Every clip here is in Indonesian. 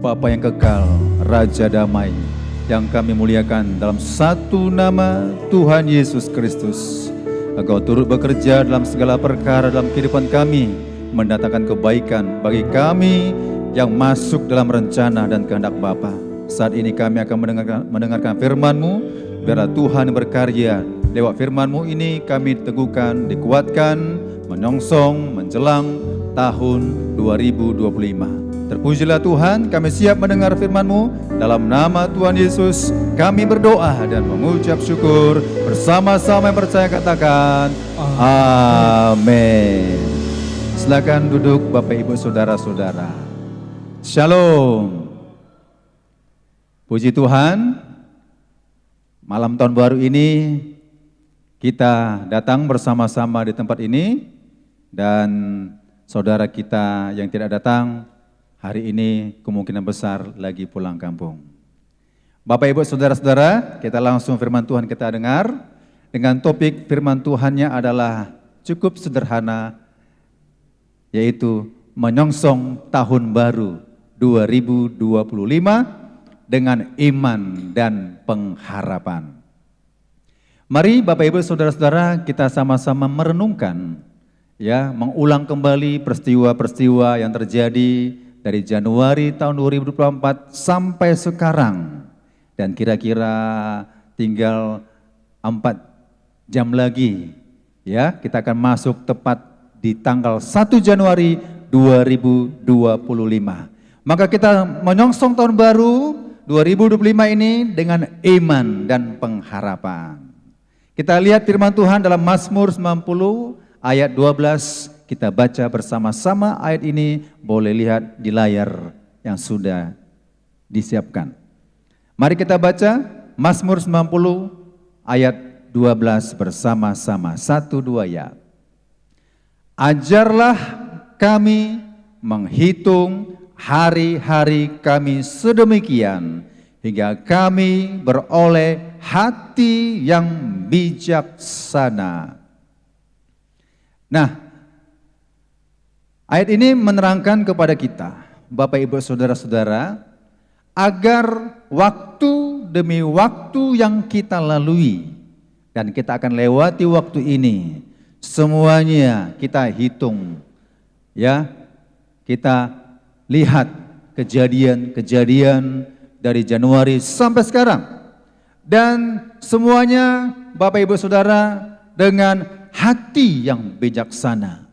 Bapa yang kekal, Raja damai, yang kami muliakan dalam satu nama Tuhan Yesus Kristus. Engkau turut bekerja dalam segala perkara dalam kehidupan kami, mendatangkan kebaikan bagi kami yang masuk dalam rencana dan kehendak Bapa. Saat ini kami akan mendengarkan firman-Mu, biarlah Tuhan berkarya. Lewat firman-Mu ini kami diteguhkan, dikuatkan, menyongsong, menjelang tahun 2025. Terpujilah Tuhan, kami siap mendengar firman-Mu. Dalam nama Tuhan Yesus, kami berdoa dan mengucap syukur. Bersama-sama yang percaya katakan, amin. Silakan duduk Bapak Ibu Saudara-saudara. Shalom. Puji Tuhan, malam tahun baru ini kita datang bersama-sama di tempat ini. Dan saudara kita yang tidak datang, hari ini kemungkinan besar lagi pulang kampung. Bapak Ibu Saudara-saudara, kita langsung firman Tuhan kita dengar. Dengan topik firman Tuhannya adalah cukup sederhana, yaitu menyongsong tahun baru 2025 dengan iman dan pengharapan. Mari Bapak Ibu Saudara-saudara, kita sama-sama merenungkan, mengulang kembali peristiwa-peristiwa yang terjadi dari Januari tahun 2024 sampai sekarang. Dan kira-kira tinggal 4 jam lagi, kita akan masuk tepat di tanggal 1 Januari 2025. Maka kita menyongsong tahun baru 2025 ini dengan iman dan pengharapan. Kita lihat firman Tuhan dalam Mazmur 90 ayat 12. Kita baca bersama-sama ayat ini, boleh lihat di layar yang sudah disiapkan. Mari kita baca Mazmur 90 ayat 12 bersama-sama. 1, 2 ya. Ajarlah kami menghitung hari-hari kami sedemikian, hingga kami beroleh hati yang bijaksana. Nah, ayat ini menerangkan kepada kita, Bapak Ibu Saudara-saudara, agar waktu demi waktu yang kita lalui, dan kita akan lewati waktu ini, semuanya kita hitung, kita lihat kejadian-kejadian dari Januari sampai sekarang. Dan semuanya Bapak Ibu Saudara dengan hati yang bijaksana.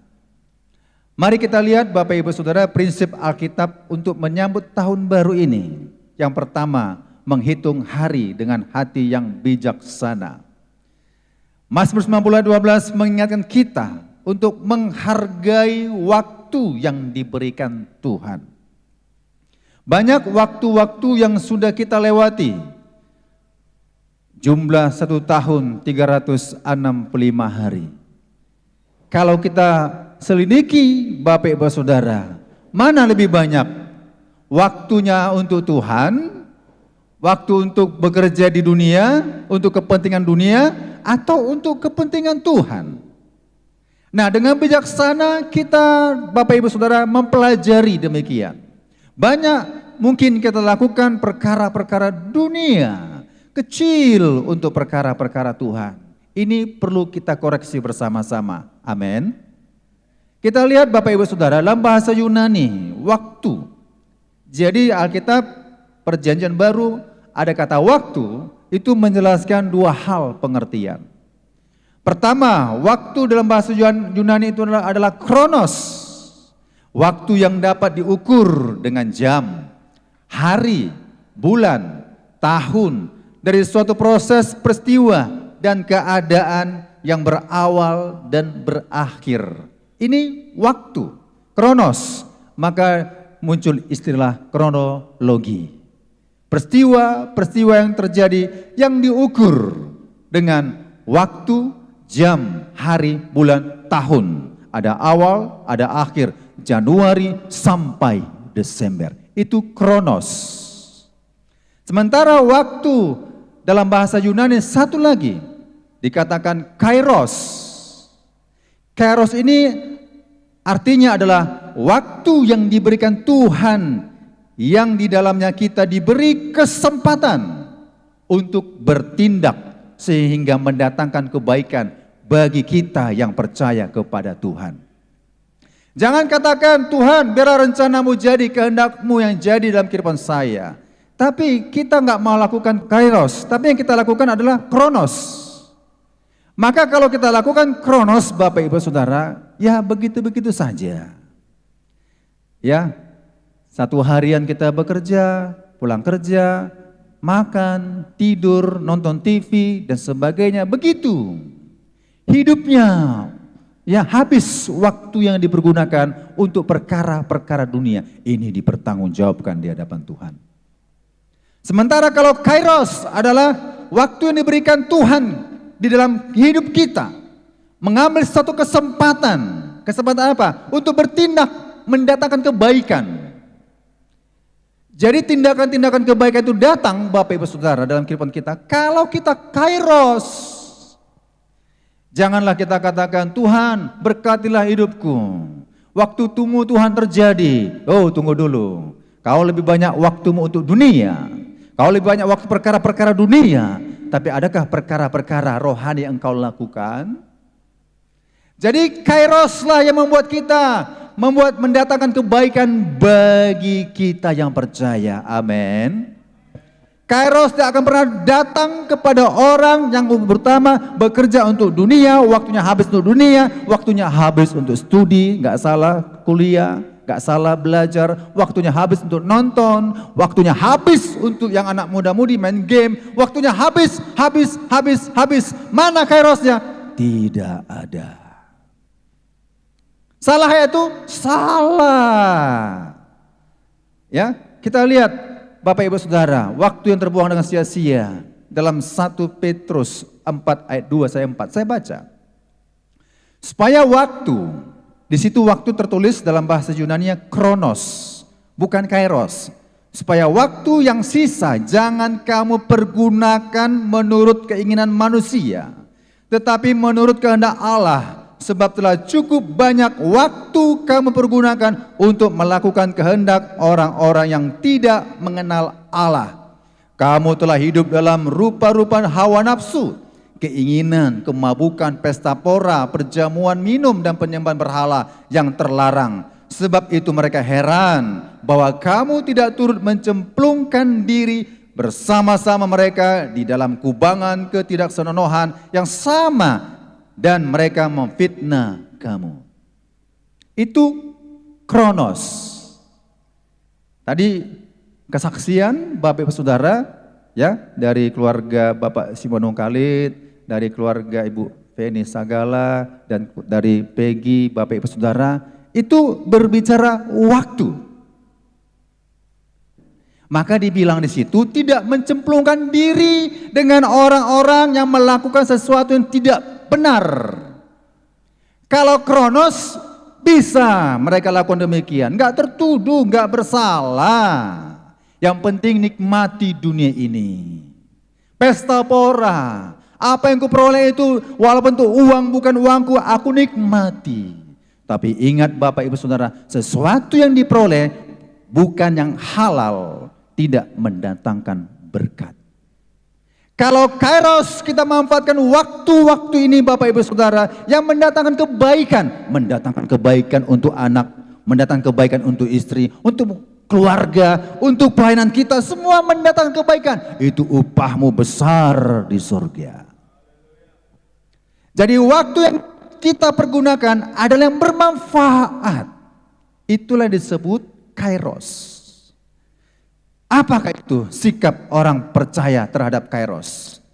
Mari kita lihat Bapak Ibu Saudara prinsip Alkitab untuk menyambut tahun baru ini. Yang pertama, menghitung hari dengan hati yang bijaksana. Mazmur 90 ayat 12 mengingatkan kita untuk menghargai waktu yang diberikan Tuhan. Banyak waktu-waktu yang sudah kita lewati. Jumlah 1 tahun 365 hari. Kalau kita selidiki Bapak Ibu Saudara, mana lebih banyak waktunya untuk Tuhan, waktu untuk bekerja di dunia, untuk kepentingan dunia, atau untuk kepentingan Tuhan? Nah, dengan bijaksana kita Bapak Ibu Saudara mempelajari demikian. Banyak mungkin kita lakukan perkara-perkara dunia, kecil untuk perkara-perkara Tuhan. Ini perlu kita koreksi bersama-sama. Amin. Kita lihat Bapak Ibu Saudara dalam bahasa Yunani, waktu. Jadi Alkitab Perjanjian Baru ada kata waktu, itu menjelaskan 2 hal pengertian. Pertama, waktu dalam bahasa Yunani itu adalah kronos. Waktu yang dapat diukur dengan jam, hari, bulan, tahun, dari suatu proses peristiwa dan keadaan yang berawal dan berakhir. Ini waktu, kronos, maka muncul istilah kronologi. Peristiwa-peristiwa yang terjadi yang diukur dengan waktu, jam, hari, bulan, tahun. Ada awal, ada akhir, Januari sampai Desember. Itu kronos. Sementara waktu dalam bahasa Yunani satu lagi dikatakan kairos. Kairos ini Artinya adalah waktu yang diberikan Tuhan, yang di dalamnya kita diberi kesempatan untuk bertindak sehingga mendatangkan kebaikan bagi kita yang percaya kepada Tuhan. Jangan katakan, Tuhan biarlah rencanamu jadi, kehendakmu yang jadi dalam kehidupan saya. Tapi kita nggak mau lakukan kairos, tapi yang kita lakukan adalah kronos. Maka kalau kita lakukan kronos, Bapak Ibu Saudara, ya begitu-begitu saja. Ya, satu harian kita bekerja, pulang kerja, makan, tidur, nonton TV, dan sebagainya. Begitu hidupnya, ya habis waktu yang dipergunakan untuk perkara-perkara dunia. Ini dipertanggungjawabkan di hadapan Tuhan. Sementara kalau kairos adalah waktu yang diberikan Tuhan di dalam hidup kita, mengambil satu kesempatan apa? Untuk bertindak mendatangkan kebaikan. Jadi tindakan-tindakan kebaikan itu datang, Bapak Ibu Saudara, dalam kehidupan kita kalau kita kairos. Janganlah kita katakan, Tuhan berkatilah hidupku, waktu tunggu Tuhan terjadi. Oh, tunggu dulu, kau lebih banyak waktumu untuk dunia, kau lebih banyak waktu perkara-perkara dunia. Tapi adakah perkara-perkara rohani yang engkau lakukan? Jadi kairoslah yang membuat kita, mendatangkan kebaikan bagi kita yang percaya. Amin. Kairos tidak akan pernah datang kepada orang yang pertama bekerja untuk dunia, waktunya habis untuk dunia, waktunya habis untuk studi, nggak salah kuliah, nggak salah belajar, waktunya habis untuk nonton, waktunya habis untuk yang anak muda-mudi main game, waktunya habis. Mana kairosnya? Tidak ada. Salah ya itu? Salah. Ya, kita lihat Bapak Ibu Saudara, waktu yang terbuang dengan sia-sia dalam 1 Petrus 4 ayat 2 saya 4, saya baca. Supaya waktu, di situ waktu tertulis dalam bahasa Yunani-nya kronos, bukan kairos. Supaya waktu yang sisa jangan kamu pergunakan menurut keinginan manusia, tetapi menurut kehendak Allah. Sebab telah cukup banyak waktu kamu pergunakan untuk melakukan kehendak orang-orang yang tidak mengenal Allah. Kamu telah hidup dalam rupa-rupa hawa nafsu, keinginan, kemabukan, pesta pora, perjamuan minum, dan penyembahan berhala yang terlarang. Sebab itu mereka heran bahwa kamu tidak turut mencemplungkan diri bersama-sama mereka di dalam kubangan ketidaksenonohan yang sama, dan mereka memfitnah kamu. Itu kronos. Tadi kesaksian Bapak Ibu Saudara, ya, dari keluarga Bapak Simonong Khalid, dari keluarga Ibu Feni Sagala, dan dari Peggy, Bapak Ibu Saudara, itu berbicara waktu. Maka dibilang di situ tidak mencemplungkan diri dengan orang-orang yang melakukan sesuatu yang tidak benar. Kalau kronos bisa mereka lakukan demikian, nggak tertuduh, nggak bersalah. Yang penting nikmati dunia ini. Pesta pora, apa yang kuperoleh itu walaupun itu uang bukan uangku, aku nikmati. Tapi ingat Bapak Ibu Saudara, sesuatu yang diperoleh bukan yang halal tidak mendatangkan berkat. Kalau kairos kita memanfaatkan waktu-waktu ini Bapak Ibu Saudara yang mendatangkan kebaikan untuk anak, mendatangkan kebaikan untuk istri, untuk keluarga, untuk pelayanan kita, semua mendatangkan kebaikan. Itu upahmu besar di surga. Jadi waktu yang kita pergunakan adalah yang bermanfaat. Itulah yang disebut kairos. Apakah itu sikap orang percaya terhadap kairos?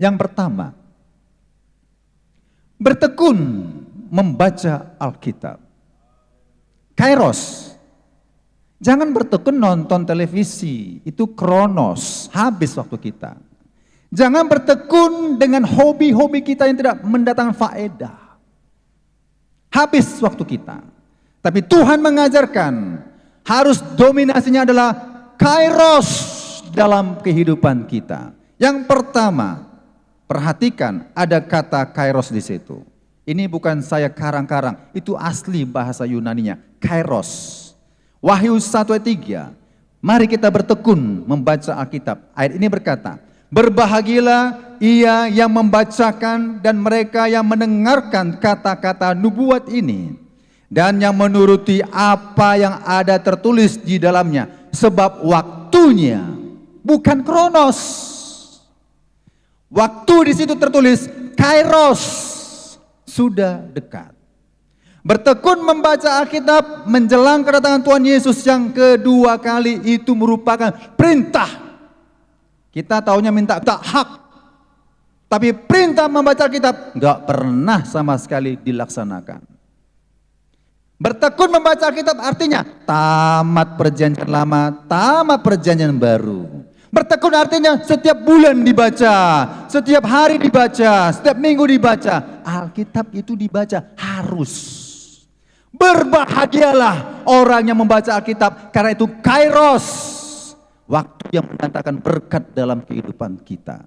Yang pertama, bertekun membaca Alkitab. Kairos, jangan bertekun nonton televisi, itu kronos, habis waktu kita. Jangan bertekun dengan hobi-hobi kita yang tidak mendatangkan faedah, habis waktu kita. Tapi Tuhan mengajarkan harus dominasinya adalah kairos dalam kehidupan kita. Yang pertama, perhatikan ada kata kairos di situ. Ini bukan saya karang-karang, itu asli bahasa Yunaninya, kairos. Wahyu 1 ayat 3. Mari kita bertekun membaca Alkitab. Ayat ini berkata, berbahagialah ia yang membacakan dan mereka yang mendengarkan kata-kata nubuat ini dan yang menuruti apa yang ada tertulis di dalamnya, sebab waktunya bukan kronos. Waktu di situ tertulis kairos, sudah dekat. Bertekun membaca Alkitab menjelang kedatangan Tuhan Yesus yang kedua kali itu merupakan perintah. Kita taunya minta hak, tapi perintah membaca Alkitab nggak pernah sama sekali dilaksanakan. Bertekun membaca Alkitab artinya tamat perjanjian lama, tamat perjanjian baru. Bertekun artinya setiap bulan dibaca, setiap hari dibaca, setiap minggu dibaca. Alkitab itu dibaca harus. Berbahagialah orang yang membaca Alkitab, karena itu kairos, waktu yang mendatangkan berkat dalam kehidupan kita.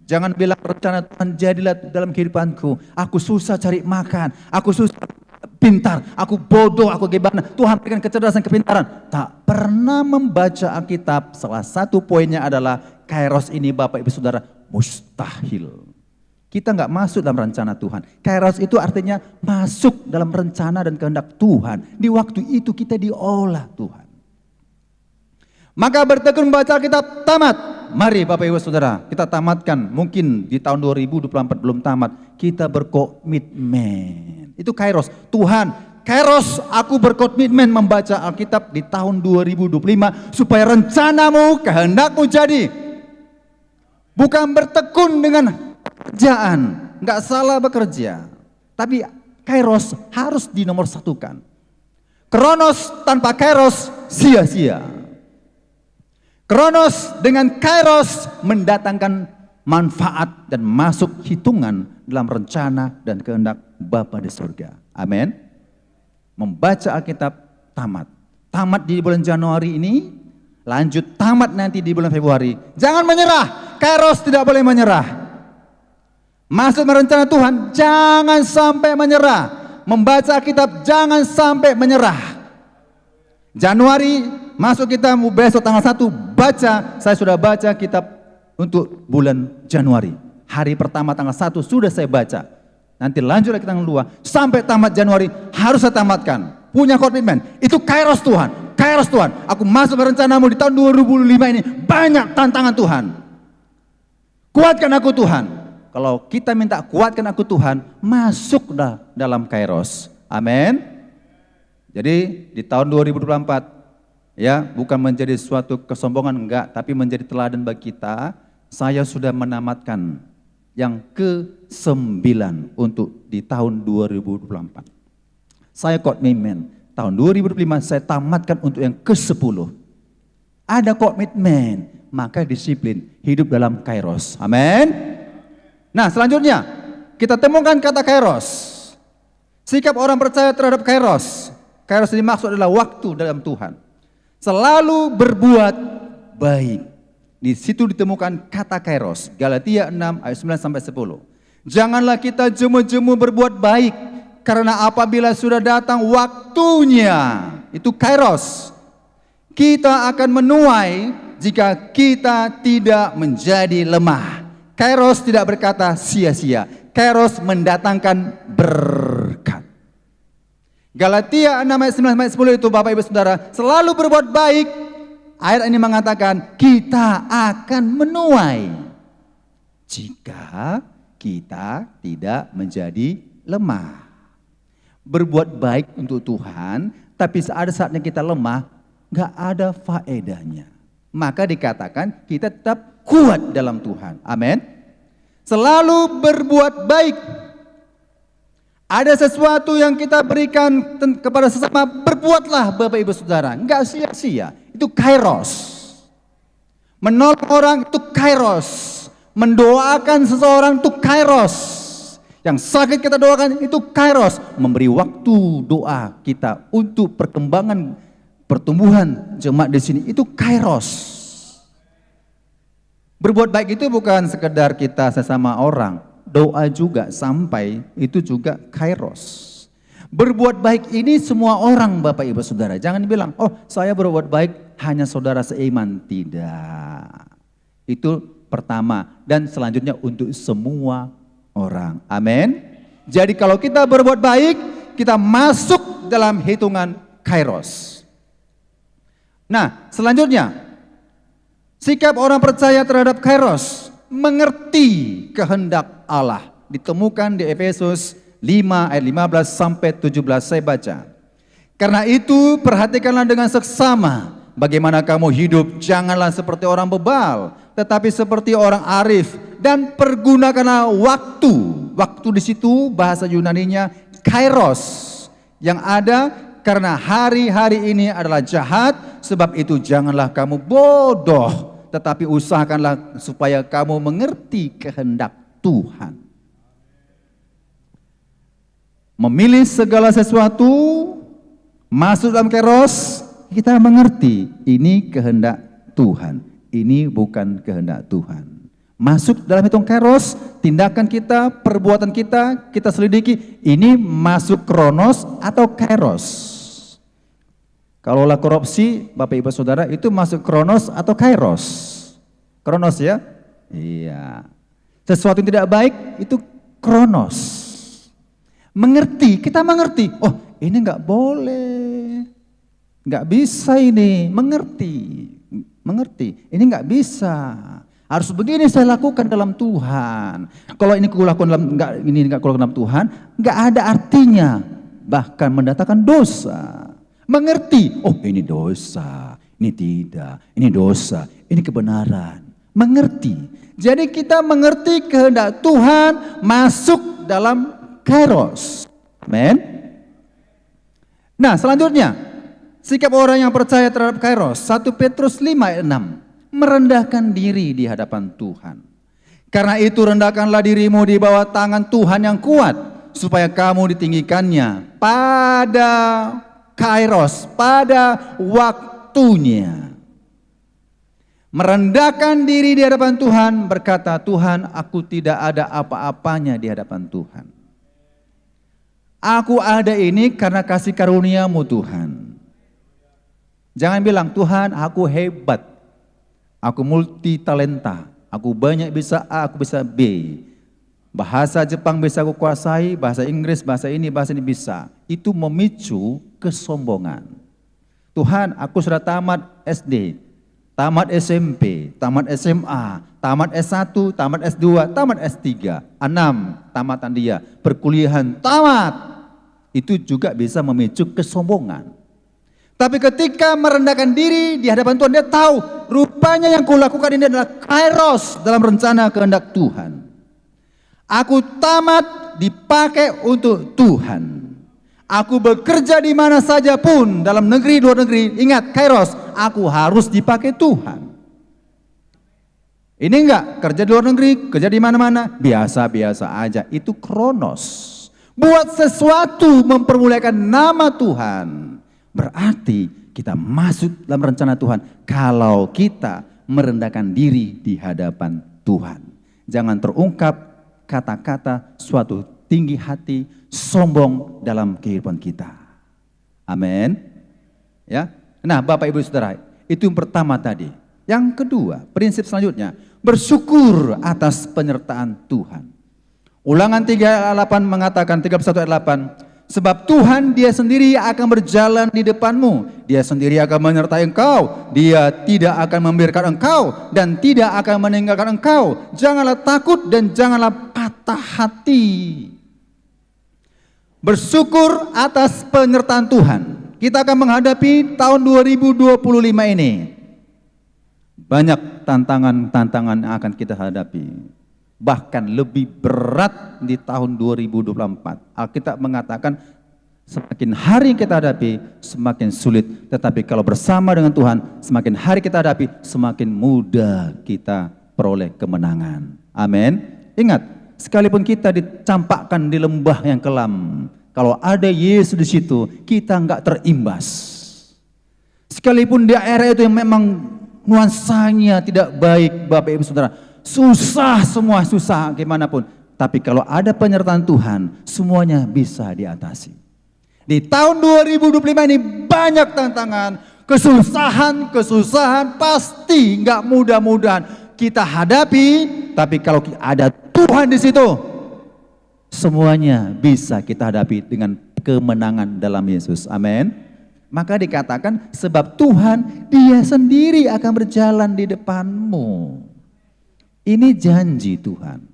Jangan bilang rencana Tuhan jadilah dalam kehidupanku. Aku susah cari makan, aku susah pintar, aku bodoh, aku gimana. Tuhan berikan kecerdasan, kepintaran. Tak pernah membaca Alkitab. Salah satu poinnya adalah kairos ini, Bapak Ibu Saudara, mustahil. Kita nggak masuk dalam rencana Tuhan. Kairos itu artinya masuk dalam rencana dan kehendak Tuhan. Di waktu itu kita diolah Tuhan. Maka bertekun membaca Alkitab tamat. Mari Bapak Ibu Saudara, kita tamatkan. Mungkin di tahun 2024 belum tamat. Kita berkomitmen. Itu kairos. Tuhan, kairos aku berkomitmen membaca Alkitab di tahun 2025 supaya rencanamu, kehendakmu jadi. Bukan bertekun dengan pekerjaan, nggak salah bekerja, tapi kairos harus dinomorsatukan. Kronos tanpa kairos sia-sia. Kronos dengan kairos mendatangkan manfaat dan masuk hitungan dalam rencana dan kehendak Bapa di surga. Amin. Membaca Alkitab tamat. Tamat di bulan Januari ini, lanjut tamat nanti di bulan Februari. Jangan menyerah. Kairos tidak boleh menyerah. Masuk merencana Tuhan, jangan sampai menyerah. Membaca Alkitab, jangan sampai menyerah. Januari, masuk kita besok tanggal 1, baca. Saya sudah baca kitab untuk bulan Januari. Hari pertama tanggal 1 sudah saya baca. Nanti lanjut lagi tanggal 2, sampai tamat Januari, harus saya tamatkan. Punya komitmen, itu kairos Tuhan. Kairos Tuhan, aku masuk merencanamu di tahun 2005 ini. Banyak tantangan Tuhan. Kuatkan aku Tuhan. Kalau kita minta kuatkan aku Tuhan, masuklah dalam kairos. Amin. Jadi di tahun 2024, ya, bukan menjadi suatu kesombongan, enggak, tapi menjadi teladan bagi kita. Saya sudah menamatkan yang ke-9 untuk di tahun 2024. Saya komitmen, tahun 2025 saya tamatkan untuk yang ke-10. Ada komitmen, maka disiplin, hidup dalam kairos. Amin. Nah, selanjutnya kita temukan kata kairos. Sikap orang percaya terhadap kairos. Kairos ini dimaksud adalah waktu dalam Tuhan. Selalu berbuat baik. Di situ ditemukan kata kairos. Galatia 6 ayat 9 sampai 10. Janganlah kita jemu-jemu berbuat baik, karena apabila sudah datang waktunya, itu kairos, kita akan menuai jika kita tidak menjadi lemah. Kairos tidak berkata sia-sia. Kairos mendatangkan berkat. Galatia 6 ayat 9 ayat 10 itu Bapak Ibu Saudara, selalu berbuat baik. Ayat ini mengatakan kita akan menuai jika kita tidak menjadi lemah. Berbuat baik untuk Tuhan, tapi ada saatnya kita lemah, nggak ada faedahnya. Maka dikatakan kita tetap kuat dalam Tuhan. Amin. Selalu berbuat baik. Ada sesuatu yang kita berikan kepada sesama, berbuatlah Bapak Ibu Saudara. Enggak sia-sia. Itu kairos. Menolong orang itu kairos. Mendoakan seseorang itu kairos. Yang sakit kita doakan itu kairos. Memberi waktu doa kita untuk perkembangan pertumbuhan jemaat di sini itu kairos. Berbuat baik itu bukan sekedar kita sesama orang. doa juga sampai, itu juga kairos. Berbuat baik ini semua orang Bapak Ibu Saudara. Jangan bilang, oh saya berbuat baik hanya saudara seiman. Tidak. Itu pertama. Dan selanjutnya untuk semua orang. Amin. Jadi kalau kita berbuat baik, kita masuk dalam hitungan kairos. Nah selanjutnya, sikap orang percaya terhadap kairos, mengerti kehendak Allah. Ditemukan di Efesus 5 ayat 15 sampai 17 saya baca. Karena itu perhatikanlah dengan seksama bagaimana kamu hidup, janganlah seperti orang bebal, tetapi seperti orang arif, dan pergunakanlah waktu. Waktu di situ bahasa Yunaninya kairos, yang ada karena hari-hari ini adalah jahat, sebab itu janganlah kamu bodoh, tetapi usahakanlah supaya kamu mengerti kehendak Tuhan. Memilih segala sesuatu, masuk dalam kairos, kita mengerti ini kehendak Tuhan, ini bukan kehendak Tuhan. Masuk dalam hitung kairos, tindakan kita, perbuatan kita selidiki, ini masuk kronos atau kairos. Kalaulah korupsi, Bapak Ibu Saudara, itu masuk kronos atau kairos? Kronos ya? Iya. Sesuatu yang tidak baik, itu kronos. Mengerti, kita mengerti, oh ini nggak boleh, nggak bisa ini, mengerti, ini nggak bisa, harus begini saya lakukan dalam Tuhan. Kalau ini aku lakukan nggak lakukan dalam Tuhan, nggak ada artinya, bahkan mendatangkan dosa. Mengerti, oh ini dosa, ini tidak, ini dosa, ini kebenaran. Mengerti, jadi kita mengerti kehendak Tuhan masuk dalam kairos. Amen. Nah selanjutnya, sikap orang yang percaya terhadap kairos, 1 Petrus 5 ayat 6, merendahkan diri di hadapan Tuhan. Karena itu rendahkanlah dirimu di bawah tangan Tuhan yang kuat, supaya kamu ditinggikannya pada kairos, pada waktunya. Merendahkan diri di hadapan Tuhan, berkata, Tuhan aku tidak ada apa-apanya di hadapan Tuhan. Aku ada ini karena kasih karunia-Mu Tuhan. Jangan bilang, Tuhan aku hebat, aku multi talenta, aku banyak bisa A, aku bisa B. Bahasa Jepang bisa aku kuasai, bahasa Inggris, bahasa ini bisa. Itu memicu kesombongan. Tuhan aku sudah tamat SD, tamat SMP, tamat SMA, tamat S1, tamat S2, tamat S3, 6, tamatan dia, perkuliahan, tamat. Itu juga bisa memicu kesombongan. Tapi ketika merendahkan diri di hadapan Tuhan, dia tahu rupanya yang kulakukan ini adalah kairos dalam rencana kehendak Tuhan. Aku tamat dipakai untuk Tuhan. Aku bekerja di mana saja pun, dalam negeri, luar negeri, ingat kairos, aku harus dipakai Tuhan. Ini enggak, kerja di luar negeri, kerja di mana-mana, biasa-biasa aja, itu kronos. Buat sesuatu mempermuliakan nama Tuhan, berarti kita masuk dalam rencana Tuhan. Kalau kita merendahkan diri di hadapan Tuhan, jangan terungkap kata-kata suatu tinggi hati, sombong dalam kehidupan kita. Amin. Ya. Nah, Bapak Ibu Saudara, itu yang pertama tadi. Yang kedua, prinsip selanjutnya, bersyukur atas penyertaan Tuhan. Ulangan 3 ayat 8 mengatakan, 31 ayat 8, sebab Tuhan dia sendiri akan berjalan di depanmu, dia sendiri akan menyertai engkau, dia tidak akan membiarkan engkau dan tidak akan meninggalkan engkau. Janganlah takut dan janganlah patah hati. Bersyukur atas penyertaan Tuhan. Kita akan menghadapi tahun 2025 ini. Banyak tantangan-tantangan yang akan kita hadapi. Bahkan lebih berat di tahun 2024. Alkitab mengatakan semakin hari kita hadapi semakin sulit. Tetapi kalau bersama dengan Tuhan, semakin hari kita hadapi semakin mudah kita peroleh kemenangan. Amin. Ingat, sekalipun kita dicampakkan di lembah yang kelam, kalau ada Yesus di situ, kita enggak terimbas. Sekalipun di area itu yang memang nuansanya tidak baik, Bapak Ibu Saudara, susah semua, susah gimana pun, Tapi kalau ada penyertaan Tuhan, semuanya bisa diatasi. Di tahun 2025 ini banyak tantangan, kesusahan pasti nggak mudah-mudahan kita hadapi. Tapi kalau ada Tuhan di situ, semuanya bisa kita hadapi dengan kemenangan dalam Yesus. Amin. Maka dikatakan sebab Tuhan Dia sendiri akan berjalan di depanmu. Ini janji Tuhan.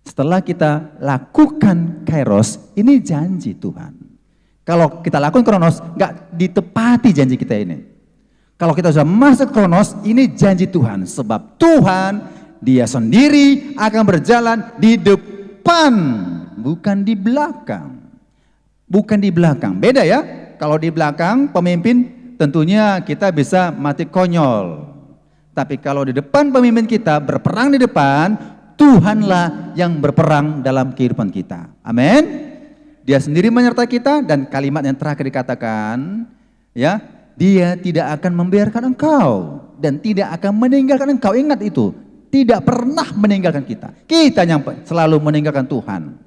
Setelah kita lakukan kairos, ini janji Tuhan. Kalau kita lakukan kronos, nggak ditepati janji kita ini. Kalau kita sudah masuk kronos, ini janji Tuhan. Sebab Tuhan Dia sendiri akan berjalan di depan, bukan di belakang. Bukan di belakang, beda ya. Kalau di belakang pemimpin tentunya kita bisa mati konyol. Tapi kalau di depan pemimpin kita berperang di depan, Tuhanlah yang berperang dalam kehidupan kita. Amin. Dia sendiri menyertai kita dan kalimat yang terakhir dikatakan, ya, Dia tidak akan membiarkan engkau dan tidak akan meninggalkan engkau. Ingat itu, tidak pernah meninggalkan kita. Kita yang selalu meninggalkan Tuhan.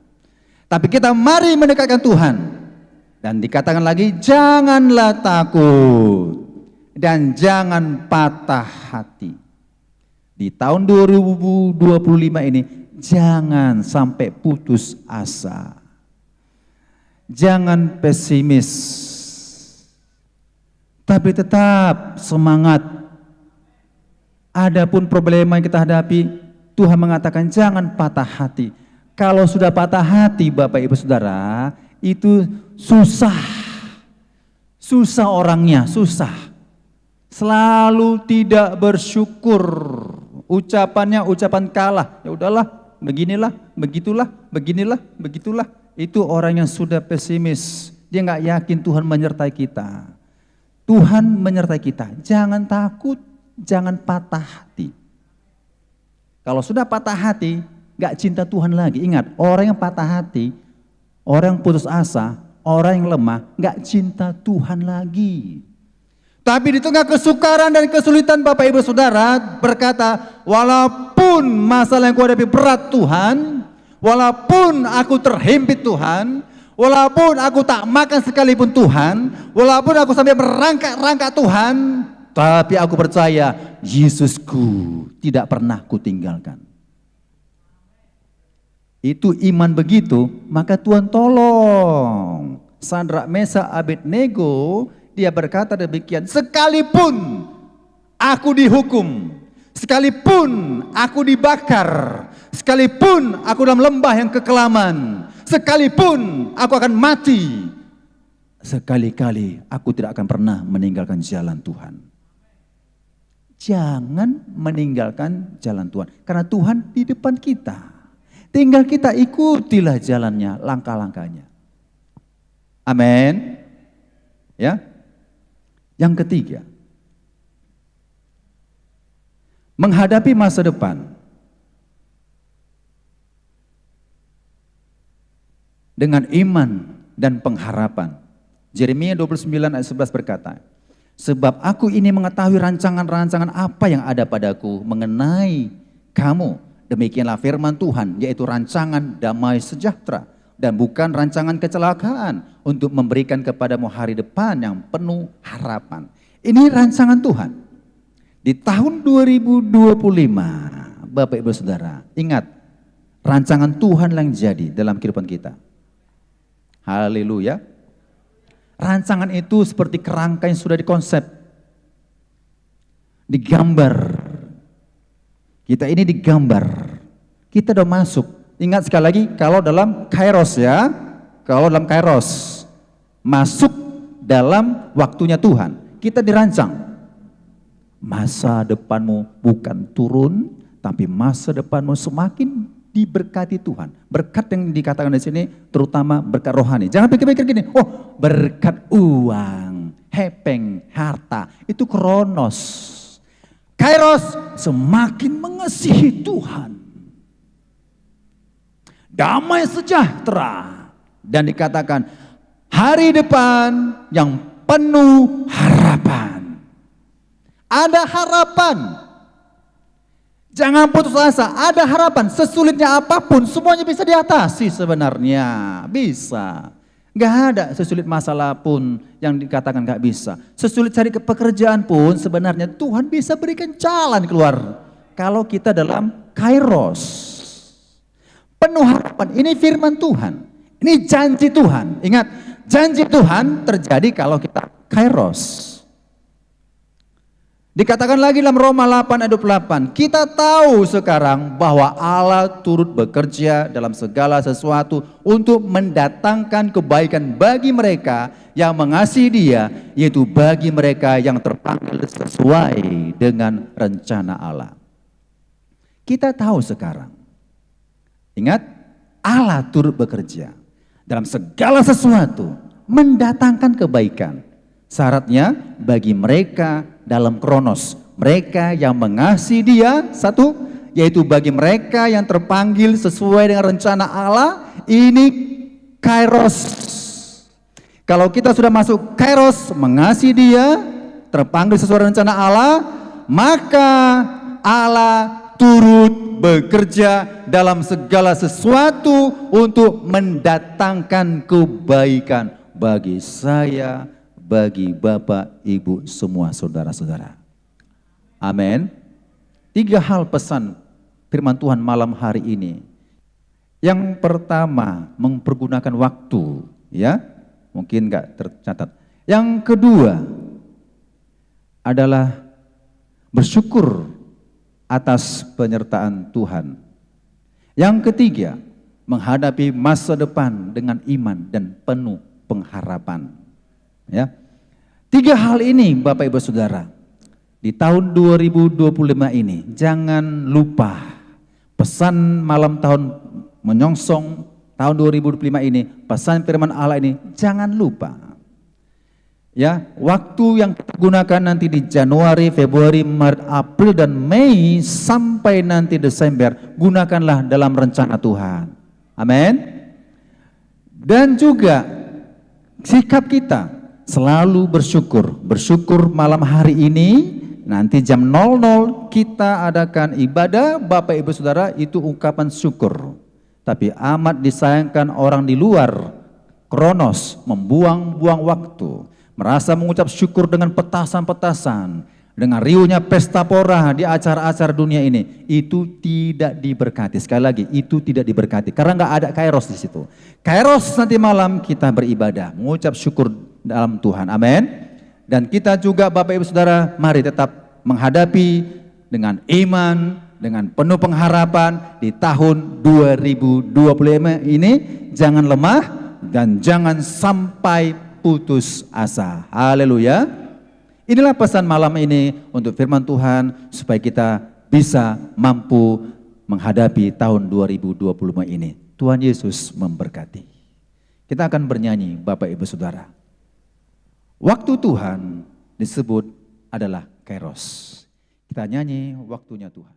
Tapi kita mari mendekatkan Tuhan. Dan dikatakan lagi, janganlah takut dan jangan patah hati. Di tahun 2025 ini, jangan sampai putus asa. Jangan pesimis. Tapi tetap semangat. Adapun problema yang kita hadapi, Tuhan mengatakan jangan patah hati. Kalau sudah patah hati Bapak Ibu Saudara, itu susah orangnya, susah. Selalu tidak bersyukur. Ucapannya ucapan kalah. Ya udahlah, beginilah, begitulah, beginilah, begitulah. Itu orang yang sudah pesimis. Dia nggak yakin Tuhan menyertai kita. Tuhan menyertai kita. Jangan takut, jangan patah hati. Kalau sudah patah hati, nggak cinta Tuhan lagi. Ingat, orang yang patah hati, orang yang putus asa, orang yang lemah, nggak cinta Tuhan lagi. Tapi di tengah kesukaran dan kesulitan Bapak Ibu Saudara berkata, walaupun masalah yang kuhadapi berat Tuhan, walaupun aku terhimpit Tuhan, walaupun aku tak makan sekalipun Tuhan, walaupun aku sampai merangkak-rangkak Tuhan, tapi aku percaya Yesusku tidak pernah kutinggalkan. Itu iman begitu, maka Tuhan tolong. Sadrak, Mesak, Abednego, dia berkata demikian, sekalipun aku dihukum, sekalipun aku dibakar, sekalipun aku dalam lembah yang kekelaman, sekalipun aku akan mati, sekali-kali aku tidak akan pernah meninggalkan jalan Tuhan. Jangan meninggalkan jalan Tuhan, karena Tuhan di depan kita. Tinggal kita ikutilah jalannya, langkah-langkahnya. Amin. Ya. Yang ketiga, menghadapi masa depan dengan iman dan pengharapan. Yeremia 29 ayat 11 berkata, sebab aku ini mengetahui rancangan-rancangan apa yang ada padaku mengenai kamu. Demikianlah firman Tuhan, yaitu rancangan damai sejahtera dan bukan rancangan kecelakaan, untuk memberikan kepadamu hari depan yang penuh harapan. Ini rancangan Tuhan. Di tahun 2025, Bapak Ibu Saudara, ingat, rancangan Tuhan yang jadi dalam kehidupan kita. Haleluya. Rancangan itu seperti kerangka yang sudah dikonsep, digambar. Kita ini digambar, kita udah masuk. Ingat sekali lagi, kalau dalam kairos ya, kalau dalam kairos, masuk dalam waktunya Tuhan, kita dirancang. Masa depanmu bukan turun, tapi masa depanmu semakin diberkati Tuhan. Berkat yang dikatakan di sini, terutama berkat rohani. Jangan pikir-pikir gini, oh berkat uang, hepeng, harta, itu kronos. Kairos semakin mengasihi Tuhan. Damai sejahtera. Dan dikatakan hari depan yang penuh harapan. Ada harapan. Jangan putus asa, ada harapan. Sesulitnya apapun, semuanya bisa diatasi sebenarnya. Bisa. Gak ada sesulit masalah pun yang dikatakan gak bisa. Sesulit cari pekerjaan pun sebenarnya Tuhan bisa berikan jalan keluar. Kalau kita dalam kairos. Penuh harapan, ini firman Tuhan. Ini janji Tuhan. Ingat, janji Tuhan terjadi kalau kita kairos. Dikatakan lagi dalam Roma 8 ayat 28, kita tahu sekarang bahwa Allah turut bekerja dalam segala sesuatu untuk mendatangkan kebaikan bagi mereka yang mengasihi Dia, yaitu bagi mereka yang terpanggil sesuai dengan rencana Allah. Kita tahu sekarang, ingat, Allah turut bekerja dalam segala sesuatu mendatangkan kebaikan. Syaratnya bagi mereka dalam kronos, mereka yang mengasihi Dia, satu, yaitu bagi mereka yang terpanggil sesuai dengan rencana Allah, ini kairos. Kalau kita sudah masuk kairos, mengasihi Dia, terpanggil sesuai rencana Allah, maka Allah turut bekerja dalam segala sesuatu untuk mendatangkan kebaikan bagi saya, bagi Bapak, Ibu, semua saudara-saudara. Amin. 3 hal pesan firman Tuhan malam hari ini. Yang pertama, mempergunakan waktu, ya. Mungkin enggak tercatat. Yang kedua adalah bersyukur atas penyertaan Tuhan. Yang ketiga, menghadapi masa depan dengan iman dan penuh pengharapan. Ya, 3 hal ini Bapak Ibu Saudara, di tahun 2025 ini jangan lupa pesan malam tahun menyongsong tahun 2025 ini, pesan firman Allah ini jangan lupa. Ya, waktu yang kita gunakan nanti di Januari, Februari, Maret, April dan Mei sampai nanti Desember, gunakanlah dalam rencana Tuhan. Amin. Dan juga sikap kita selalu bersyukur malam hari ini, nanti jam 00 kita adakan ibadah, Bapak Ibu Saudara, itu ungkapan syukur. Tapi amat disayangkan orang di luar kronos, membuang-buang waktu, merasa mengucap syukur dengan petasan-petasan, dengan riuhnya pesta pora di acara-acara dunia ini, itu tidak diberkati. Sekali lagi, itu tidak diberkati, karena nggak ada kairos di situ. Kairos nanti malam kita beribadah, mengucap syukur dalam Tuhan. Amin. Dan kita juga Bapak Ibu Saudara, mari tetap menghadapi dengan iman, dengan penuh pengharapan di tahun 2025 ini. Jangan lemah dan jangan sampai putus asa. Haleluya. Inilah pesan malam ini untuk firman Tuhan supaya kita bisa mampu menghadapi tahun 2025 ini. Tuhan Yesus memberkati. Kita akan bernyanyi Bapak Ibu Saudara. Waktu Tuhan disebut adalah kairos. Kita nyanyi waktunya Tuhan.